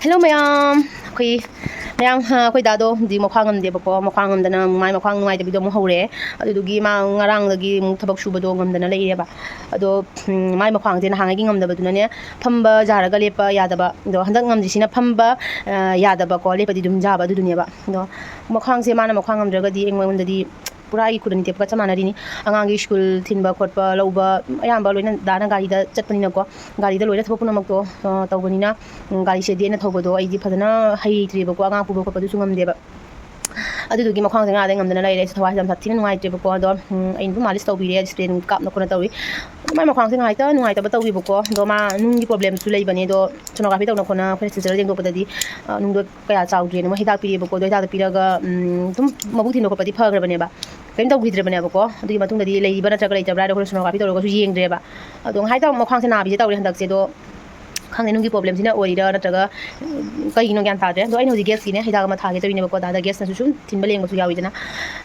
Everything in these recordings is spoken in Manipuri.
Hello mayam. Mayam akhoi dado di mokhang ngamde bako mokhang ngamdana mai mokhang ngai debi do mo hore adugi ma ngarang lagi mu thabak shuba do ngamdana leire ba ado mai mokhang je na hangai ngamdaba dunane phamba jaraga lepa yadaba do handak ngamji sina phamba yadaba ko lepa di dum jaba du dunia ba do mokhang se mana mokhang ngamdraga di engwonda di pura I couldn't take Manadini, Angangi school, Timba, Korpa, Loba, Ayamba, Dana Garida, Chapaninaco, Garida, Lola Topunamako, Togonina, Galisha, Dana Togodo, I did Padana, Hai Triboquanga, Pubucum Deba. I do give a content adding on the ladies to them that tin white Jiboco, in Malis Toby, Spain, Cap Noconatory. My accounting item, no item, but we book, Doma, no problems to Labanido, Sonography, no Cona, President over the Nundo Kayat, and Mahita Piboco, the other Piraga, Mabutino Copati Pagabaneba. Then the Widra Benevoco, the Matunda di Lady Banatagrata, Brad or Sonography or Ying Dreba. I don't hide out Mokansan Abbey, and Daxedo. Kangi problems in a way that Kaino Gantade, though I know the guest in a Hidama target in a other guest and soon, Timberling was Yawidana,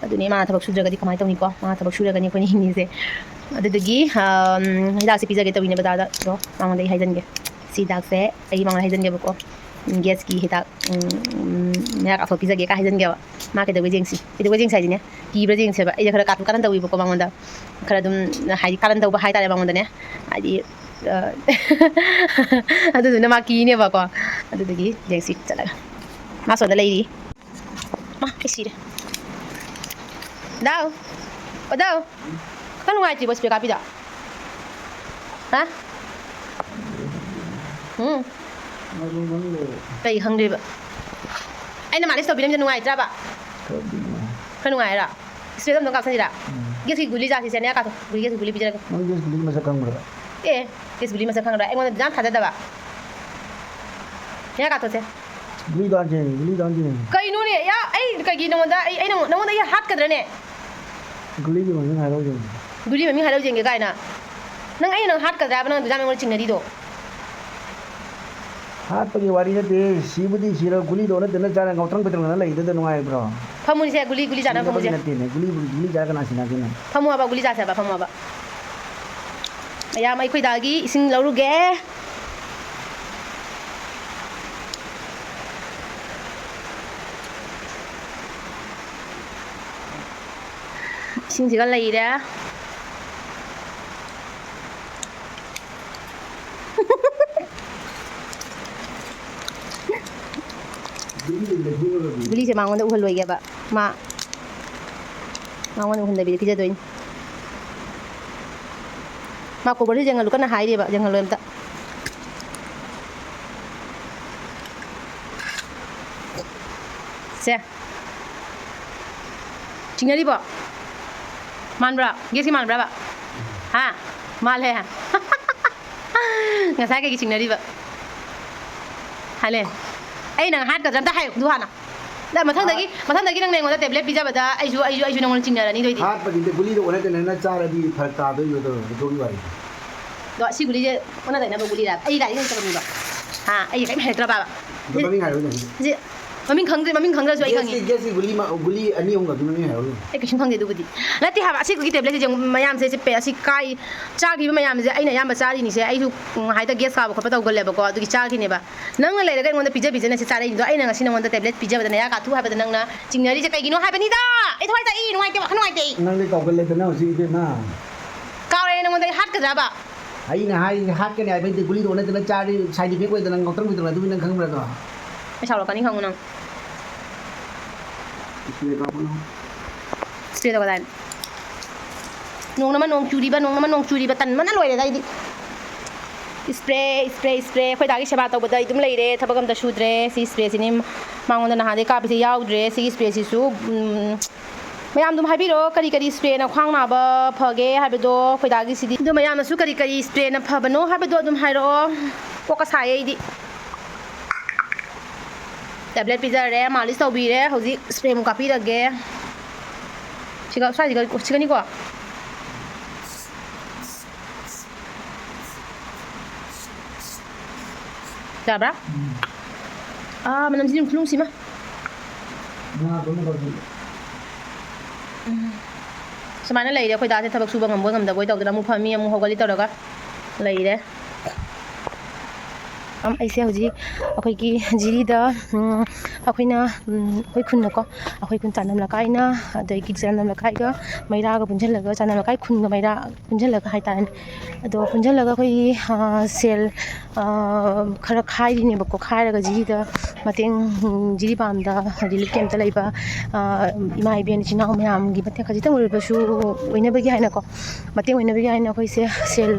the name of Sugar, the Kamatonico, Martha Sugar, and Yaponi is the Gi, Hidasi Pizza get a winner, but so on the Hazen. See that fair, a young Hazen Gaboko, Getski hit up Naka for Pizza Geka Hazen Gava, market the wedding seat. It was inside in it. He was in Seba, I got a current we book among the Karadum, current over high time among the net. I did. I don't know Maki never go. I do the gig, they sit. Mass of the lady. Ma, I see it. Now, what now? Can why you was pick up it up? Huh? Very hungry. I know my list of them in white rubber. Can why up? Straight on the Cassia. Get it, Gulizas is an air cut. We get Gulizas. Eh, this will be Masakanga. I want to jump at the daba. Yakato. We don't do. Kainuni, I Kagino, I know no one had Kadrene. Gully was in Halogen. Gully, me Halogen, a guy now. No, I know hard Kadabana, the Dama watching the Rido. Happily, what is it? She would be zero Gully donut and a jar and got better than later than my bro. Pamusia Gully Gulizana, Gully Jaganasina. Pamova Gulizasa, Pamova. Ay, may kuidagi, ising laruge. Ising sigal la ira. Beli sa mangon na uhal loy ba? Mangon uhal na bili kija doin. Mako beri jangan lupa na high dia, jangan lupa tak. Saya, cingga di ba? Man berapa? Gisi man berapa? Ha, mal ya. Nggak saya kayak cingga di ba? Hale, nang hat kerja dah hai dua na. Dah macam lagi nang nengoda tablet pizza bada, ayu nang cingga ni doi. Hat pagi tu guli tu orang tu nana cara di farta tu itu bari. Đó xí guli je, mana dah nak guli dah. Ayi dah ini macam ni ba. Ha, ayi kan macam apa? Mami ngaruh ni. Je, mami khang je so ayi khang. Yes, guli ani orang tu mami ngaruh. Kisah khang je tu budi. Nanti haba xí guli tablet je mayam se pe xí kai, cari mayam je ayi na yam cari ni se ayi tu hai ta gas ka ba kau gol le ba ko tu cari ni ba. Nang le le kan ngonda pizza na se cari tu ayi nang xí ngonda tablet pizza ba na ya ka tu hai ba nang na cingari je kai gino hai ba ni da. Itu hai ta i nuai ke ba nuai te. Nang le kau gol le tu na usi tu na. Kau le nang ngonda hat ke ba. Hai na hai hat ke ni ai ben guli tu na tu cari side effect tu nang ngotong tu na tu nang khang berapa?ไม่ชอบหรอกกันนี่ของมึงน้องสเตรทก็ได้น้องน้ำมันน้องจูดีบ้านน้องน้ำมันน้องจูดีบ้านตันมันอร่อยเลยได้ดิสเปรย์ค่อยด่ากิชบาตัวบัดได้ตุ้มเลยเด้ถ้าบักกันตะชูดเร่ซีสเปรย์สินี่มังวันนั้นหาได้กาไปสิยาวเร่ซีสเปรย์สิสูไม่ยามตุ้มให้พี่รู้คดีสเปรย์นะขวางหน้าบ่พอเก้ให้ไปดูค่อยด่ากิสิดิตุ้มไม่ยามมาสู้คดีสเปรย์นะพอบ้านโน้ให้ไปดูตุ้มให้รู้พวกกระสายไอ้ดิtablet pizza re malis tau bi re hoji spray mu kapi lage chiga ni ko dabra manam sinim klung sima na dono ko samana lai re khoi da se thabak suba ngam bo ngam da boi tau da mu phami mu hogali tau daga lai re ꯑꯩꯁꯦ ꯍꯧꯖꯤꯛ ꯑꯩꯈꯣꯏꯒꯤ ꯖꯤꯔꯤꯗ ꯑꯩꯈꯣꯏꯅ ꯑꯩꯈꯣꯏ ꯈꯨꯟꯅꯀꯣ ꯑꯩꯈꯣꯏ ꯈꯨꯟ ꯆꯥꯟꯗꯝ ꯂꯩꯀꯥꯏꯅ ꯑꯗꯒꯤ ꯆꯥꯟꯗꯝ ꯂꯩꯀꯥꯏꯒ ꯃꯩꯔꯥꯒ ꯄꯨꯟꯁꯤꯜꯂꯒ ꯆꯥꯟꯗꯝ ꯂꯩꯀꯥꯏ ꯈꯨꯟꯒ ꯃꯩꯔꯥ ꯄꯨꯟꯁꯤꯜꯂꯒ ꯍꯥꯏꯇꯥꯔꯦꯅꯦ ꯑꯗꯣ ꯄꯨꯟꯁꯤꯜꯂꯒ ꯑꯩꯈꯣꯏꯒꯤ ꯁꯦꯜ ꯈꯔ ꯈꯥꯏꯔꯤꯅꯦꯕꯀꯣ ꯈꯥꯏꯔꯒ ꯖꯤꯔꯤꯗ ꯃꯇꯦꯡ ꯖꯤꯔꯤꯕꯥꯝꯗ ꯔꯤꯂꯤꯐ ꯀꯦꯝꯞꯇ ꯂꯩꯕ ꯏꯃꯥ ꯏꯕꯦꯟ ꯏꯆꯤꯟ ꯏꯅꯥꯎ ꯃꯌꯥꯝꯒꯤ ꯃꯇꯦꯡ ꯈꯖꯤꯛꯇꯪ ꯑꯣꯏꯔꯕꯁꯨ ꯑꯣꯏꯅꯕꯒꯤ ꯍꯥꯏꯅꯀோ ꯃꯇꯦꯡ ꯑꯣꯏꯅꯕꯒꯤ ꯍꯥꯏꯅ ꯑꯩꯈꯣꯏꯁꯦ ꯁꯦꯜ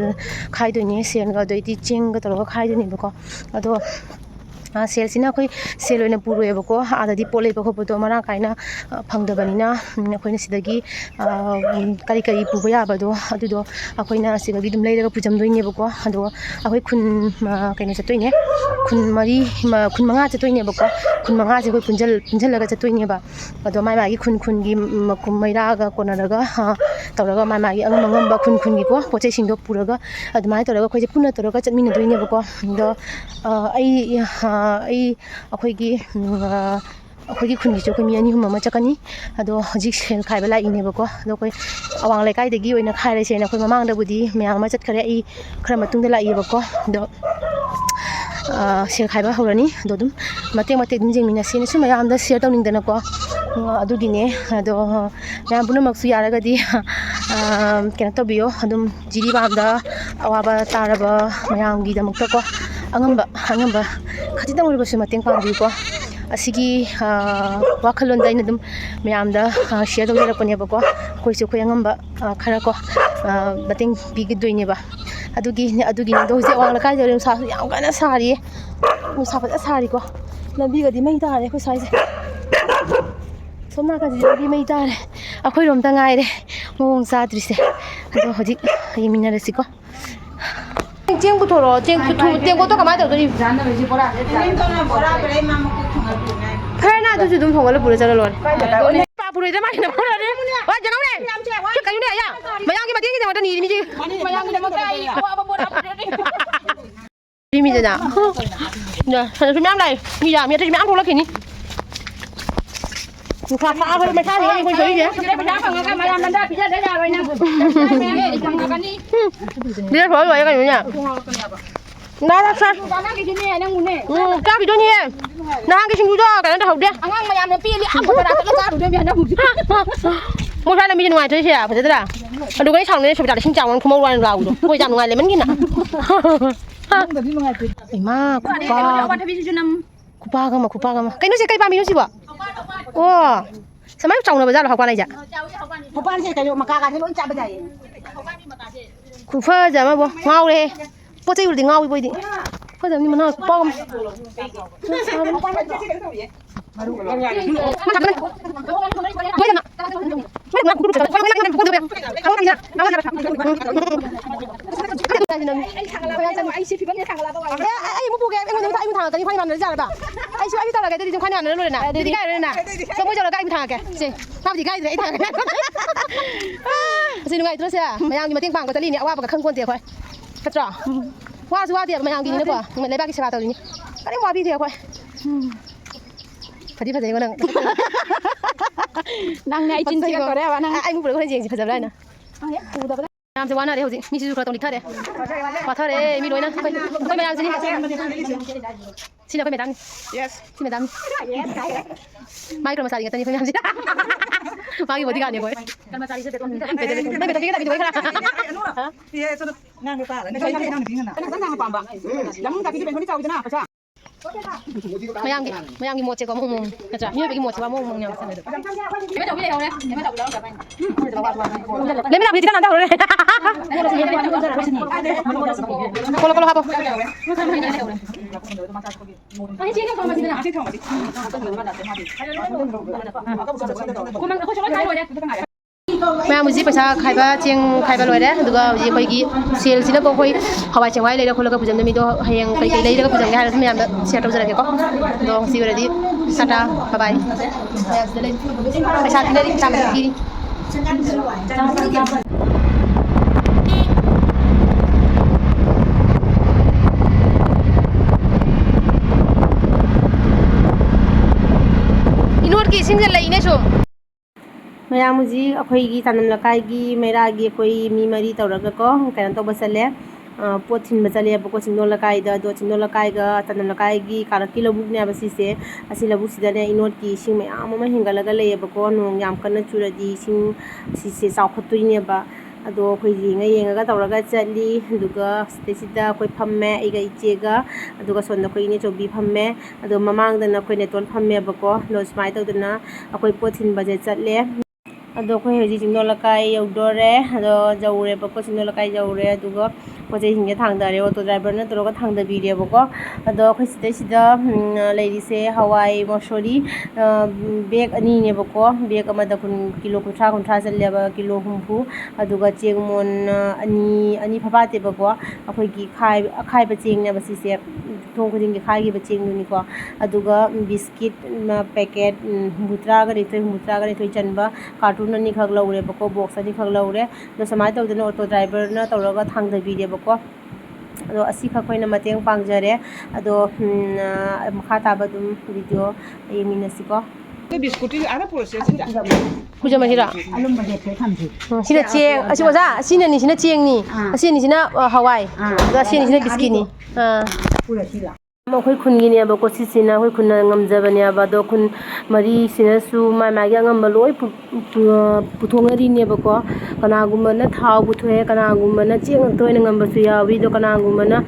ꯈꯥꯏꯗꯣꯏꯅꯦ ꯁꯦꯜꯒ ꯑꯗꯩꯗꯤ ꯆꯦꯡꯒ ꯇꯧꯔꯒ ꯈꯥꯏꯗꯣꯏꯅꯦꯕꯀꯣ ꯑꯗꯣ ꯁꯦꯜꯁꯤꯅ ꯑꯩꯈꯣꯏ ꯁꯦꯜ ꯑꯣꯏꯅ ꯄꯨꯔꯣꯏꯑꯕꯀꯣ ꯑꯥꯗꯗꯤ ꯄꯣꯠ ꯂꯩꯕ ꯈꯣꯠꯄꯗꯣ ꯃꯔꯥꯡ ꯀꯥꯏꯅ ꯐꯪꯗꯕꯅꯤꯅ ꯑꯩꯈꯣꯏꯅ ꯁꯤꯗꯒꯤ ꯀꯔꯤ ꯀꯔꯤ ꯄꯨꯕ ꯌꯥꯕꯗꯣ ꯑꯗꯨꯗോ ꯑꯩꯈꯣꯏꯅ ꯁꯤꯗꯒꯤ ꯑꯗꯨꯝ ꯂꯩꯔꯒ ꯄꯨꯖꯝꯗꯣꯏꯅꯦꯕꯀோ ꯑꯗꯣ ꯑꯩꯈꯣꯏ ꯈꯨꯟ ꯀꯩꯅꯣ ꯆꯠꯇꯣꯏꯅꯦ ꯈꯨꯟ ꯃꯉꯥ ꯆꯠꯇꯣꯏꯅꯦꯕꯀꯣ ꯈꯨꯟ ꯃꯉꯥꯁꯦ ꯑꯩꯈꯣꯏ ꯄꯨꯟꯁꯤꯜꯂꯒ ꯆꯠꯇꯣꯏꯅꯦꯕ ꯑꯗꯣ ꯃꯥꯒꯤ ꯈꯨꯟꯒꯤ ꯃꯩꯔꯥꯒ ꯀꯣꯟꯅꯔꯒ ꯇꯧꯔꯒ ꯃꯥꯒꯤ ꯑꯉꯝ ꯑꯉꯝꯕ ꯈꯨꯟꯒꯤꯀꯣ ꯄꯣꯠ ꯆꯩꯁꯤꯡꯗꯣ ꯄꯨꯔꯒ ꯑꯗꯨꯃꯥꯏꯅ ꯇꯧꯔꯒ ꯑꯩꯈꯣꯏꯁꯦ ꯄꯨꯟꯅ ꯇꯧꯔꯒ ꯆꯠꯃꯤꯟꯅꯗꯣꯏꯅꯦꯕꯀோ ꯑꯗꯣ ꯑꯩꯈꯣꯏꯒꯤ ꯈꯨꯟꯒꯤꯁꯨ ꯑꯩꯈꯣꯏ ꯃꯤ 2-3 ꯑꯃ ꯆꯠꯀꯅꯤ ꯑꯗꯣ ꯍꯧꯖꯤꯛ ꯁꯦꯜ ꯈꯥꯏꯕ ꯂꯥꯛꯏꯅꯦꯕꯀꯣ ꯑꯗꯣ ꯑꯩꯈꯣꯏ ꯑꯋꯥꯡ ꯂꯩꯀꯥꯏꯗꯒꯤ ꯑꯣꯏꯅ ꯈꯥꯏꯔꯁꯦꯅ ꯑꯩꯈꯣꯏ ꯃꯃꯥꯡꯗꯕꯨꯗꯤ ꯃꯌꯥꯝ ꯑꯃ ꯆꯠꯈ꯭ꯔꯦ ꯑꯩ ꯈꯔ ꯃꯇꯨꯡꯗ ꯂꯥꯛꯏꯕꯀꯣ ꯑꯗꯣ ꯁꯦꯜ ꯈꯥꯏꯕ ꯍꯧꯔꯅꯤ ꯑꯗꯣ ꯑꯗꯨꯝ ꯃꯇꯦꯛ ꯑꯗꯨꯝ ꯌꯦꯡꯃꯤꯟꯅꯁꯦꯅ ꯁꯨꯝ ꯃꯌꯥꯝꯗ ꯁꯤꯌꯔ ꯇꯧꯅꯤꯡꯗꯅꯀꯣ ꯑꯗꯨꯒꯤꯅꯦ ꯑꯗꯣ ꯃꯌꯥꯝ ꯄꯨꯝꯅꯃꯛꯁꯨ ꯌꯥꯔꯒꯗꯤ ꯀꯩꯅꯣ ꯇꯧꯕꯤꯌꯣ ꯑꯗꯨꯝ ꯖꯤꯔꯤꯕꯥꯝꯗ ꯑꯋꯥꯕ ꯇꯥꯔꯕ ꯃꯌꯥꯝꯒꯤꯗꯃꯛꯇꯀꯣ ꯑꯉꯝꯕ ꯈꯖꯤꯛꯇꯪ ꯑꯣꯏꯔꯕꯁꯨ ꯃꯇꯦꯡ ꯄꯥꯡꯕꯤꯌꯨꯀꯣ ꯑꯁꯤꯒꯤ ꯋꯥꯈꯜꯂꯣꯟꯗ ꯑꯩꯅ ꯑꯗꯨꯝ ꯃꯌꯥꯝꯗ ꯁꯤꯌꯔ ꯇꯧꯖꯔꯛꯄꯅꯦꯕꯀꯣ ꯑꯩꯈꯣꯏꯁꯨ ꯑꯩꯈꯣꯏ ꯑꯉꯝꯕ ꯈꯔ ꯀꯣ ꯃꯇꯦꯡ ꯄꯤꯒꯗꯣꯏꯅꯦꯕ ꯑꯗꯨꯒꯤꯅꯦ ꯑꯗꯣ ꯍꯧꯖꯤꯛ ꯑꯋꯥꯡ ꯂꯩꯀꯥꯏꯗ ꯅꯨꯡꯁꯥꯁꯨ ꯌꯥꯝ ꯀꯟꯅ ꯁꯥꯔꯤꯌꯦ ꯅꯨꯡꯁꯥ ꯐꯖꯅ ꯁꯥꯔꯤꯀꯣ ꯂꯝꯕꯤꯒꯗꯤ ꯃꯩ ꯇꯥꯔꯦ ꯑꯩꯈꯣꯏ ꯁ꯭ꯋꯥꯏꯁꯦ ꯁꯣꯝ ꯅꯥꯀꯟꯁꯤꯗ ꯂꯝꯕꯤ ꯃꯩ ꯇꯥꯔꯦ ꯑꯩꯈꯣꯏꯔꯣꯝꯇ ꯉꯥꯏꯔꯦ ꯃꯑꯣꯡ ꯆꯥꯗ꯭ꯔꯤꯁꯦ ꯑꯗꯣ ꯍꯧꯖꯤꯛ ꯌꯦꯡꯃꯤꯟꯅꯔꯁꯤꯀꯣ ꯆꯦꯡ ꯄꯨꯊꯣꯔꯛꯑꯣ ꯇꯦꯡꯀꯣꯠꯇꯣ ꯀꯃꯥꯏꯅ ꯇꯧꯗꯣꯔꯤ ꯈꯔꯅ ꯑꯗꯨꯁꯨ ꯑꯗꯨꯝ ꯊꯣꯡꯒꯠꯂ ꯄꯨꯔ ꯆꯠꯂ ꯂꯣꯏꯔꯦ ꯄꯨꯔꯣꯏꯗ ꯃꯥꯒꯤꯅ ꯄꯨꯔꯛꯑꯦ ꯍꯣꯏ ꯖꯅꯧꯅꯦ ꯀꯩꯅꯣꯅꯦ ꯑꯌꯥ ꯃꯌꯥꯝꯒꯤ ꯃꯇꯦꯡꯒꯤꯗꯃꯛꯇ ꯅꯤꯔꯤꯃꯤꯁꯤ ꯃꯤꯗꯅ ꯁꯅꯁꯨ ꯃꯌꯥꯝ ꯂꯥꯛꯑꯦ ꯃꯤ ꯌꯥꯝꯃꯤ ꯑꯇꯩꯁꯨ ꯃꯌꯥꯝ ꯊꯣꯛꯂꯛꯈꯤꯅꯤ ꯅꯨꯡꯁꯥ ꯁꯥꯕ ꯃꯩꯁꯥꯁꯤꯒ ꯑꯩꯈꯣꯏ ꯁꯣꯏꯁꯦ ꯕꯤꯔ ꯊꯣꯛꯑ ꯂꯣꯏꯔꯦ ꯀꯩꯅꯣꯅꯦ ꯆꯥꯈꯤꯗꯣꯏꯅꯤꯍꯦ ꯅꯍꯥꯟꯒꯤ ꯁꯤꯡꯖꯨꯗꯣ ꯀꯩꯅꯣ ꯇꯧꯍꯧꯗꯦ ꯑꯉꯥꯡ ꯃꯌꯥꯝꯅ ꯄꯤꯔꯤ ꯃꯣꯏ ꯁ꯭ꯋꯥꯏ ꯂꯝꯕꯤꯁꯦ ꯅꯨꯡꯉꯥꯏꯇ꯭ꯔꯤꯁꯦ ꯐꯖꯗ꯭ꯔꯥ ꯑꯗꯨꯒ ꯑꯩ ꯁꯥꯎꯅꯤꯡꯉꯦ ꯁꯣꯕꯤꯇꯥꯗ ꯏꯁꯤꯡ ꯆꯥꯎꯅ ꯈꯨꯃꯧ ꯋꯥꯅ ꯂꯥꯎꯕꯗꯣ ꯑꯩꯈꯣꯏ ꯌꯥꯝ ꯅꯨꯡꯉꯥꯏ ꯂꯩꯃꯟꯒꯤꯅ ꯏꯃꯥ ꯈꯨꯄꯥꯒ ꯑꯃ ꯀꯩꯅꯣꯁꯦ ꯀꯩ ꯄꯥꯝꯃꯤꯅꯣ ꯁꯤꯕꯣ ꯑꯣ ꯁꯨꯃꯥꯏꯅ ꯆꯥꯎꯅꯕ ꯖꯥꯠꯂꯣ ꯍꯧꯄꯥꯟ ꯍꯥꯏꯁꯦ ꯍꯧꯄꯥꯟꯁꯦ ꯀꯩꯅꯣ ꯃꯀꯥꯒꯁꯦ ꯂꯣꯏ ꯆꯥꯕ ꯌꯥꯏꯌꯦ ꯈꯨꯐꯖ ꯑꯃꯕꯣ ꯉꯥꯎꯔꯦ ꯄꯣꯠ ꯆꯩ ꯎꯔꯗꯤ ꯉꯥꯎꯏ ꯕꯣꯏꯗꯤ ꯐꯖꯕꯅꯤ ꯃꯅꯥ ꯈꯨꯄꯥꯛ ꯑꯃ ꯑꯩꯁꯤ ꯐꯤꯕꯝꯁꯦ ꯊꯥꯡꯒꯠꯂꯛꯑꯕ ꯑꯩ ꯑꯃꯨꯛ ꯄꯨꯒꯦ ꯑꯩꯉꯣꯟꯗ ꯑꯩ ꯊꯥꯡꯉꯛꯀꯅꯤ ꯈ꯭ꯋꯥꯏ ꯃꯥꯟꯅꯔ ꯖꯥꯔꯕ ꯑꯩꯁꯨ ꯇꯧꯔꯒꯦ ꯑꯗꯨꯗꯤ ꯈ꯭ꯋꯥꯏ ꯃꯥꯟꯅꯔ ꯂꯣꯏꯔꯦꯅ ꯑꯗꯨꯗꯤ ꯀꯥꯏꯔꯣꯏꯅ ꯆꯪꯕꯣꯏ ꯆꯧꯔꯒ ꯑꯩ ꯊꯥꯡꯉꯛꯀꯦ ꯁꯦ ꯃꯥꯕꯨꯗꯤ ꯀꯥꯏꯗ꯭ꯔꯦ ꯑꯩ ꯊꯥꯡꯉꯛꯀꯦ ꯑꯁꯤ ꯅꯨꯡꯉꯥꯏꯇ꯭ꯔꯣꯁꯦ ꯃꯌꯥꯝꯒꯤ ꯃꯇꯦꯡ ꯄꯥꯡꯕ ꯆꯠꯂꯤꯅꯤ ꯑꯋꯥꯕꯒ ꯈꯪꯄꯣꯟꯇꯦ ꯑꯩꯈꯣꯏ ꯅꯠꯇ꯭ꯔꯣ ꯋꯥꯁꯨ ꯋꯥꯗꯦꯕ ꯃꯌꯥꯝꯒꯤꯅꯤꯅꯀꯣ ꯂꯩꯕꯥꯛꯀꯤ ꯁꯦꯕꯥ ꯇꯧꯔꯤꯅꯤ ꯀꯔꯤꯝ ꯋꯥꯕꯤꯗꯦ ꯑꯩꯈꯣꯏ ꯐꯗꯤ ꯐꯖꯩꯀꯣ ꯅꯪ ꯅꯪꯅꯦ ꯑꯩ ꯆꯤꯟ ꯊꯤꯒꯠꯇꯣꯔꯦꯕ ꯅꯪ ꯑꯩ ꯄꯨꯔꯒ ꯍꯣꯔꯦꯟ ꯌꯦꯡꯁꯤ ꯐꯖꯕ꯭ꯔꯥ ꯍꯥꯏꯅ ꯃꯌꯥꯝꯁꯦ ꯋꯥꯅꯔꯦ ꯍꯧꯖꯤꯛ ꯃꯤꯁꯤꯁꯨ ꯈꯔ ꯇꯧꯅꯤꯛꯊꯔꯦ ꯋꯥꯊꯔꯦ ꯃꯤ ꯂꯣꯏꯅ ꯑꯩꯈꯣꯏ ꯃꯌꯥꯝꯁꯤꯅꯤ ꯁꯤꯅ ꯑꯩꯈꯣꯏ ꯃꯦꯗꯥꯝꯅꯤ ꯁꯤ ꯃꯦꯗꯥꯝꯅꯤ ꯃꯥꯏ ꯀꯔꯃꯆꯥꯔꯤ ꯉꯥꯛꯇꯅꯤ ꯑꯩꯈꯣꯏ ꯃꯌꯥꯝꯁꯤ ꯃꯥꯒꯤ ꯕꯣꯗꯤꯒꯥꯔꯗꯅꯤ ꯑꯩꯈꯣꯏ ꯃꯌꯥꯝꯒꯤ ꯃꯣꯠꯁꯦꯀꯣ ꯑꯃꯨꯛ ꯅꯠꯇ꯭ꯔꯥ ꯃꯤꯑꯣꯏꯕꯒꯤ ꯃꯣꯠꯁꯦ ꯑꯃꯨꯛ ꯀꯣꯂꯣ ꯍꯥꯄꯣ ꯃꯌꯥꯝ ꯍꯧꯖꯤꯛ ꯄꯩꯁꯥ ꯈꯥꯏꯕ ꯆꯦꯡ ꯈꯥꯏꯕ ꯂꯣꯏꯔꯦ ꯑꯗꯨꯒ ꯍꯧꯖꯤꯛ ꯑꯩꯈꯣꯏꯒꯤ ꯁꯦꯜꯁꯤꯅꯀꯣ ꯑꯩꯈꯣꯏ ꯍꯋꯥꯏ ꯆꯦꯡꯋꯥꯏ ꯂꯩꯔ ꯈꯣꯠꯂꯒ ꯄꯨꯖꯟꯗ ꯃꯤꯗꯣ ꯍꯌꯦꯡ ꯀꯩꯀꯩ ꯂꯩꯔꯒ ꯄꯨꯖꯟꯒꯦ ꯍꯥꯏꯔꯁꯨ ꯃꯌꯥꯝꯗ ꯁꯤꯌꯔ ꯇꯧꯖꯔꯒꯦꯀꯣ ꯑꯗꯣ ꯉꯁꯤ ꯑꯣꯏꯔꯗꯤ ꯇꯥꯇꯥ ꯕꯥꯏ ꯃꯌꯥꯝꯁꯤꯗ ꯂꯩ ꯄꯩꯁꯥ ꯄꯤꯅꯔꯤ ꯆꯥꯝꯃ ꯄꯤꯔꯤ ꯏꯅꯣꯠꯀꯤ ꯏꯁꯤꯡꯁꯦ ꯂꯩꯅꯦ ꯁꯨꯝ ꯃꯌꯥꯝ ꯍꯧꯖꯤꯛ ꯑꯩꯈꯣꯏꯒꯤ ꯆꯥꯟꯗꯝ ꯂꯩꯀꯥꯏꯒꯤ ꯃꯩꯔꯥꯒꯤ ꯑꯩꯈꯣꯏ ꯃꯤ 3 ꯇꯧꯔꯒꯀꯣ ꯀꯩꯅꯣ ꯇꯧꯕ ꯆꯠꯂꯦ ꯄꯣꯠ ꯊꯤꯟꯕ ꯆꯠꯂꯦꯕꯀꯣ ꯆꯤꯡꯗꯣꯟ ꯂꯩꯀꯥꯏꯗ ꯑꯗꯣ ꯆꯤꯡꯗꯣꯟ ꯂꯩꯀꯥꯏꯒ ꯆꯟꯗꯣꯟ ꯂꯩꯀꯥꯏꯒꯤ ꯀꯥꯔꯛꯀꯤ ꯂꯧꯕꯨꯛꯅꯦꯕ ꯁꯤꯁꯦ ꯑꯁꯤ ꯂꯧꯕꯨꯛꯁꯤꯗꯅꯦ ꯏꯅꯣꯠꯀꯤ ꯏꯁꯤꯡ ꯃꯌꯥꯝ ꯑꯃ ꯍꯦꯟꯒꯠꯂꯒ ꯂꯩꯌꯦꯕꯀꯣ ꯅꯣꯡ ꯌꯥꯝ ꯀꯟꯅ ꯆꯨꯔꯗꯤ ꯏꯁꯤꯡ ꯁꯤꯁꯦ ꯆꯥꯎꯈꯠꯇꯣꯏꯅꯦꯕ ꯑꯗꯣ ꯑꯩꯈꯣꯏ ꯌꯦꯡꯉꯒ ꯇꯧꯔꯒ ꯆꯠꯂꯤ ꯑꯗꯨꯒ ꯁꯤꯗꯩꯁꯤꯗ ꯑꯩꯈꯣꯏ ꯐꯝꯃꯦ ꯑꯩꯒ ꯏꯆꯦꯒ ꯑꯗꯨꯒ ꯁꯣꯝꯗ ꯑꯩꯈꯣꯏ ꯏꯅꯦꯆꯧꯕꯤ ꯐꯝꯃꯦ ꯑꯗꯣ ꯃꯃꯥꯡꯗꯅ ꯑꯩꯈꯣꯏ ꯅꯦꯇꯣꯟ ꯐꯝꯃꯦꯕꯀꯣ ꯑꯗꯣ ꯁꯨꯃꯥꯏꯅ ꯇꯧꯗꯅ ꯑꯩꯈꯣꯏ ꯄꯣꯠ ꯊꯤꯟꯕꯁꯦ ꯆꯠꯂꯦ ꯑꯗꯣ ꯑꯩꯈꯣꯏ ꯍꯧꯖꯤꯛ ꯆꯤꯡꯗꯣꯟ ꯂꯩꯀꯥꯏ ꯌꯧꯗꯣꯔꯦ ꯑꯗꯣ ꯌꯧꯔꯦꯕꯀꯣ ꯆꯤꯡꯗꯣꯟ ꯂꯩꯀꯥꯏ ꯌꯧꯔꯦ ꯑꯗꯨꯒ ꯄꯣꯠ ꯆꯩꯁꯤꯡꯁꯦ ꯊꯥꯡꯊꯔꯦ ꯑꯣꯇꯣ ꯗ꯭ꯔꯥꯏꯚꯔꯅ ꯇꯧꯔꯒ ꯊꯥꯡꯊꯕꯤꯔꯦꯕꯀꯣ ꯑꯗꯣ ꯑꯩꯈꯣꯏ ꯁꯤꯗꯩꯁꯤꯗ ꯂꯩꯔꯤꯁꯦ ꯍꯋꯥꯏ ꯃꯣꯁꯣꯔꯤ ꯕꯦꯒ ꯑꯅꯤꯅꯦꯕꯀꯣ ꯕꯦꯒ ꯑꯃꯗ ꯀꯤꯂꯣ ꯀꯨꯟꯊ꯭ꯔꯥ ꯆꯜꯂꯦꯕ ꯀꯤꯂꯣ ꯍꯨꯝꯐꯨ ꯑꯗꯨꯒ ꯆꯦꯡ ꯃꯣꯟ ꯑꯅꯤ ꯐꯕꯥꯠꯇꯦꯕꯀோ ꯑꯩꯈꯣꯏꯒꯤ ꯑꯈꯥꯏꯕ ꯆꯦꯡꯅꯦꯕ ꯁꯤꯁꯦ ꯊꯣꯡ ꯈꯨꯗꯤꯡꯒꯤ ꯈꯥꯏꯈꯤꯕ ꯆꯦꯡꯗꯨꯅꯤꯀꯣ ꯑꯗꯨꯒ ꯕꯤꯁꯀꯤꯠ ꯄꯦꯀꯦꯠ ꯍꯨꯝꯐꯨꯇꯔꯥꯒ ꯅꯤꯊꯣꯏ ꯆꯟꯕ ꯀꯥꯔꯇꯨꯟ ꯑꯅꯤꯈꯛ ꯂꯧꯔꯦꯕꯀꯣ ꯕꯣꯛꯁ ꯑꯅꯤꯈꯛ ꯂꯧꯔꯦ ꯑꯗꯣ ꯁꯨꯃꯥꯏꯅ ꯇꯧꯗꯅ ꯑꯣꯇꯣ ꯗ꯭ꯔꯥꯏꯚꯔꯅ ꯇꯧꯔꯒ ꯊꯥꯡꯊꯕꯤꯔꯦꯕꯀꯣ ꯑꯗꯣ ꯑꯁꯤꯈꯛ ꯑꯩꯈꯣꯏꯅ ꯃꯇꯦꯡ ꯄꯥꯡꯖꯔꯦ ꯑꯗꯣ ꯃꯈꯥ ꯇꯥꯕ ꯑꯗꯨꯝ ꯚꯤꯗꯤꯑꯣ ꯌꯦꯡꯃꯤꯟꯅꯁꯤꯀꯣ ꯄꯨꯖꯃꯁꯤꯔ ꯁꯤꯅ ꯆꯦꯡ ꯑꯁꯤ ꯑꯣꯖꯥ ꯑꯁꯤꯅ ꯑꯅꯤꯁꯤꯅ ꯆꯦꯡꯅꯤ ꯑꯁꯤ ꯑꯅꯤꯁꯤꯅ ꯍꯋꯥꯏ ꯑꯗꯨꯒ ꯑꯁꯤ ꯑꯅꯤꯁꯤꯅ ꯕꯤꯁꯀꯤꯠꯅꯤ ꯑꯩꯈꯣꯏ ꯈꯨꯟꯒꯤꯅꯦꯕꯀꯣ ꯁꯤꯁꯤꯅ ꯑꯩꯈꯣꯏ ꯈꯨꯟꯅ ꯉꯝꯖꯕꯅꯦꯕ ꯑꯗꯣ ꯈꯨꯟ ꯃꯔꯤꯁꯤꯅꯁꯨ ꯃꯥꯒꯤ ꯑꯉꯝꯕ ꯂꯣꯏ ꯄꯨꯊꯣꯛꯅꯔꯤꯅꯦꯕꯀோ ꯀꯅꯥꯒꯨꯝꯕꯅ ꯊꯥꯎ ꯄꯨꯊꯣꯛꯑꯦ ꯀꯅꯥꯒꯨꯝꯕꯅ ꯆꯦꯡ ꯉꯥꯛꯇ ꯑꯣꯏꯅ ꯉꯝꯕꯁꯨ ꯌꯥꯎꯏ ꯑꯗꯣ ꯀꯅꯥꯒꯨꯝꯕꯅ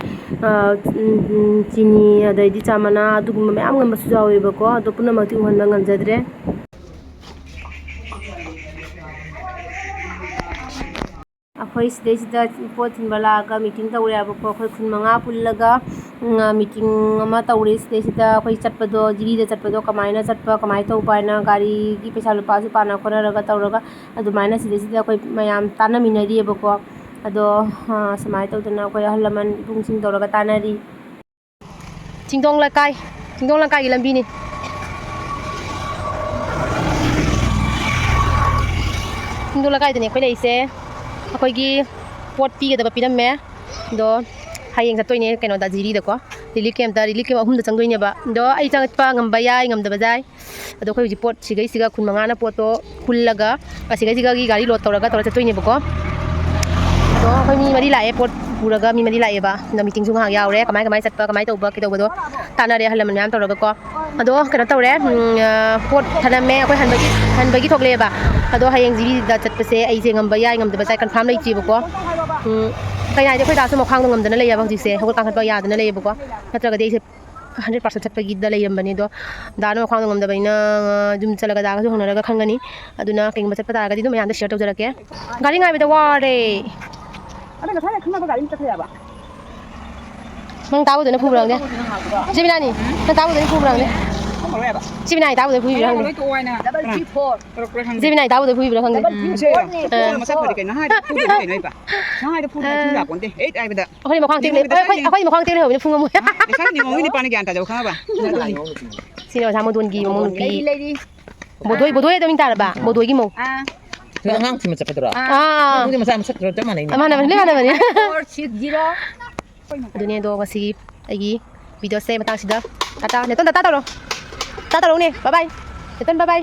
ꯆꯤꯅꯤ ꯑꯗꯩꯗꯤ ꯆꯥ ꯃꯅꯥ ꯑꯗꯨꯒꯨꯝꯕ ꯃꯌꯥꯝ ꯉꯝꯕꯁꯨ ꯌꯥꯎꯋꯦꯕꯀꯣ ꯑꯗꯣ ꯄꯨꯝꯅꯃꯛꯇꯤ ꯎꯍꯟꯕ ꯉꯝꯖꯗ꯭ꯔꯦ ꯑꯩꯈꯣई ꯁꯤꯗꯩꯁꯤꯗ ꯄꯣꯠ ꯊꯤꯟꯕ ꯂꯥꯛꯑꯒ ꯃꯤꯇꯤꯡ ꯇꯧꯔꯦꯕꯀꯣ ꯑꯩꯈꯣꯏ ꯈꯨꯟ 5 ꯄꯨꯜꯂꯒ ꯃꯤꯇꯤꯡ ꯑꯃ ꯇꯧꯔꯦ ꯁꯤꯗꯩꯁꯤꯗ ꯑꯩꯈꯣꯏ ꯆꯠꯄꯗꯣ ꯖꯤꯔꯤꯗ ꯆꯠꯄꯗꯣ ꯀꯃꯥꯏꯅ ꯆꯠꯄ ꯀꯃꯥꯏꯅ ꯇꯧꯕ ꯍꯥꯏꯅ ꯒꯥꯔꯤꯒꯤ ꯄꯩꯁꯥ ꯂꯨꯄꯥꯁꯨ ꯄꯥꯅ ꯈꯣꯠꯅꯔꯒ ꯇꯧꯔꯒ ꯑꯗꯨꯃꯥꯏꯅ ꯁꯤꯗꯩꯁꯤꯗ ꯑꯩꯈꯣꯏ ꯃꯌꯥꯝ ꯇꯥꯟꯅꯃꯤꯟꯅꯔꯤꯑꯕꯀꯣ ꯑꯗꯣ ꯁꯨꯃꯥꯏꯅ ꯇꯧꯗꯅ ꯑꯩꯈꯣꯏ ꯑꯍꯜ ꯂꯃꯟ ꯏꯕꯨꯡꯁꯤꯡ ꯇꯧꯔꯒ ꯇꯥꯟꯅꯔꯤ ꯆꯤꯡꯗꯣꯡ ꯂꯩꯀꯥꯏꯒꯤ ꯂꯝꯕꯤꯅꯤ ꯆꯤꯡꯗꯣꯡ ꯂꯩꯀꯥꯏꯗꯅꯦ ꯑꯩꯈꯣꯏ ꯂꯩꯔꯤꯁꯦ ꯑꯩꯈꯣꯏꯒꯤ ꯄꯣꯠ ꯄꯤꯒꯗꯕ ꯄꯤꯔꯝꯃꯦ ꯑꯗꯣ ꯍꯌꯦꯡ ꯆꯠꯇꯣꯏꯅꯦ ꯀꯩꯅꯣꯗ ꯖꯤꯔꯤꯗꯀꯣ ꯔꯤꯂꯤꯐ ꯀꯦꯝ 3ꯗ ꯆꯪꯗꯣꯏꯅꯦꯕ ꯑꯗꯣ ꯑꯩ ꯆꯪꯉꯛꯄ ꯉꯝꯕ ꯌꯥꯏ ꯉꯝꯗꯕ ꯌꯥꯏ ꯑꯗꯣ ꯑꯩꯈꯣꯏ ꯍꯧꯖꯤꯛ ꯄꯣꯠ ꯁꯤꯒꯩꯁꯤꯒ ꯈꯨꯟ 5ꯅ ꯄꯣꯠꯇꯣ ꯍꯨꯜꯂꯒ ꯑꯁꯤꯒꯩꯁꯤꯒꯒꯤ ꯒꯥꯔꯤ ꯂꯣꯗ ꯇꯧꯔꯒ ꯆꯠꯇꯣꯏꯅꯦꯕꯀꯣ ꯑꯗꯣ ꯑꯩꯈꯣꯏ ꯃꯤ 3 ꯂꯥꯛꯑꯦ ꯄꯣꯠ ꯄꯨꯔꯒ ꯃꯤ 3 ꯂꯥꯛꯑꯦꯕ ꯑꯗꯣ ꯃꯤꯇꯤꯡꯁꯨ ꯉꯥꯏꯍꯥꯛ ꯌꯥꯎꯔꯦ ꯀꯃꯥꯏ ꯆꯠꯄ ꯀꯃꯥꯏ ꯇꯧꯕ ꯀꯩꯗꯧꯕꯗꯣ ꯇꯥꯟꯅꯔꯦ ꯑꯍꯜ ꯂꯃꯟ ꯃꯌꯥꯝ ꯇꯧꯔꯒꯀꯣ ꯑꯗꯣ ꯀꯩꯅꯣ ꯇꯧꯔꯦ ꯄꯣꯠ ꯊꯅꯝꯃꯦ ꯑꯩꯈꯣꯏ ꯍꯟꯕꯒꯤ ꯊꯣꯛꯂꯛꯑꯦꯕ ꯑꯗꯣ ꯍꯌꯦꯡ ꯖꯤꯔꯤꯗ ꯆꯠꯄꯁꯦ ꯑꯩꯁꯦ ꯉꯝꯕ ꯌꯥꯏ ꯉꯝꯗꯕ ꯌꯥꯏ ꯀꯟꯐꯥꯔꯝ ꯂꯩꯇ꯭ꯔꯤꯕꯀꯣ ꯀꯩ ꯍꯥꯏꯗꯤ ꯑꯩꯈꯣꯏ ꯗꯥꯁꯨ ꯃꯈ꯭ꯋꯥꯡꯗꯣ ꯉꯝꯗꯅ ꯂꯩꯌꯦꯕ ꯍꯧꯖꯤꯛꯁꯦ ꯍꯧꯒꯠ ꯀꯥꯡꯈꯠꯄ ꯌꯥꯗꯅ ꯂꯩꯌꯦꯕꯀꯣ ꯅꯠꯇ꯭ꯔꯒꯗꯤ ꯑꯩꯁꯦ 100% ꯆꯠꯄꯒꯤꯗ ꯂꯩꯔꯝꯕꯅꯤ ꯑꯗꯣ ꯗꯥꯅ ꯃꯈ꯭ꯋꯥꯡꯗꯣ ꯉꯝꯗꯕꯅꯤ나 ꯌꯨꯝ ꯆꯠꯂꯒ ꯗꯥꯒꯁꯨ ꯍꯪꯅꯔꯒ ꯈꯪꯒꯅꯤ ꯑꯗꯨꯅ ꯀꯩꯒꯨꯝꯕ ꯆꯠꯄ ꯇꯥꯔꯒꯗꯤ ꯑꯗꯨꯝ ꯃꯌꯥꯝꯗ ꯁꯦꯌꯔ ꯇꯧꯖꯔꯛꯀꯦ ꯒꯥꯔꯤ ꯉꯥꯏꯕꯗ ꯋꯥꯔꯦ ꯑꯗ ꯉꯁꯥꯏ ꯈꯪꯅꯕ ꯒꯥꯔꯤ ꯆꯠꯈ꯭ꯔꯦ ꯌꯥꯕ ꯅꯪ ꯇꯥꯕꯗꯅ ꯐꯨꯕ꯭ꯔꯥ ꯈꯪꯗꯦ ꯖꯤꯃꯤꯅꯥꯅꯤ ꯅꯪ ꯇꯥꯕꯗꯅ ꯐꯨꯕ꯭ꯔꯥ ꯈꯪꯗꯦ ꯖꯤꯃꯤꯅꯥꯅꯤ ꯇꯥꯕꯗ ꯐꯨꯕ꯭ꯔꯥ ꯈꯪꯗꯦ ꯖꯤꯃꯤꯅꯥꯅꯤ ꯇꯥꯕꯗ ꯐꯨꯕ꯭ꯔꯥ ꯈꯪꯗꯦ ꯑꯩꯈꯣꯏ ꯃꯈ꯭ꯋꯥꯡ ꯇꯦꯛ ꯑꯩꯈꯣꯏ ꯃꯈ꯭ꯋꯥꯡ ꯇꯦꯛ ꯂꯩꯍꯧꯕꯅꯤ ꯐꯨꯉꯝꯃꯣꯏ ꯁꯤꯅ ꯑꯣꯖꯥ ꯃꯣꯗꯣꯟꯒꯤ ꯃꯃꯧ ꯅꯨꯄꯤ ꯕꯣꯗꯣꯏ ꯑꯗꯨ ꯃꯤꯡ ꯇꯥꯔꯕ ꯕꯣꯗꯣꯏꯒꯤ ꯃꯧ ꯑꯉꯥꯡ ꯊꯤꯟꯕ ꯆꯠꯄꯗꯨꯔꯣ ꯑꯗꯨꯗꯤ ꯃꯆꯥ ꯃꯁꯛ ꯆꯞ ꯃꯥꯟꯅꯩꯅꯦ ꯃꯥꯟꯅꯕꯅꯤ ꯑꯗꯨꯅꯦ ꯑꯗꯣ ꯉꯁꯤꯒꯤ ꯑꯩꯒꯤ ꯚꯤꯗꯤꯑꯣꯁꯦ ꯃꯇꯥꯡꯁꯤꯗ ꯇꯥꯇꯥ ꯅꯦꯇꯣꯟ ꯇꯥꯇꯥ ꯇꯧꯔꯣ ꯇꯥꯇꯥ ꯇꯧꯔꯛꯎꯅꯦ ꯕꯥꯏ ꯕꯥꯏ ꯅꯦꯇꯣꯟ ꯕꯥꯏ ꯕꯥꯏ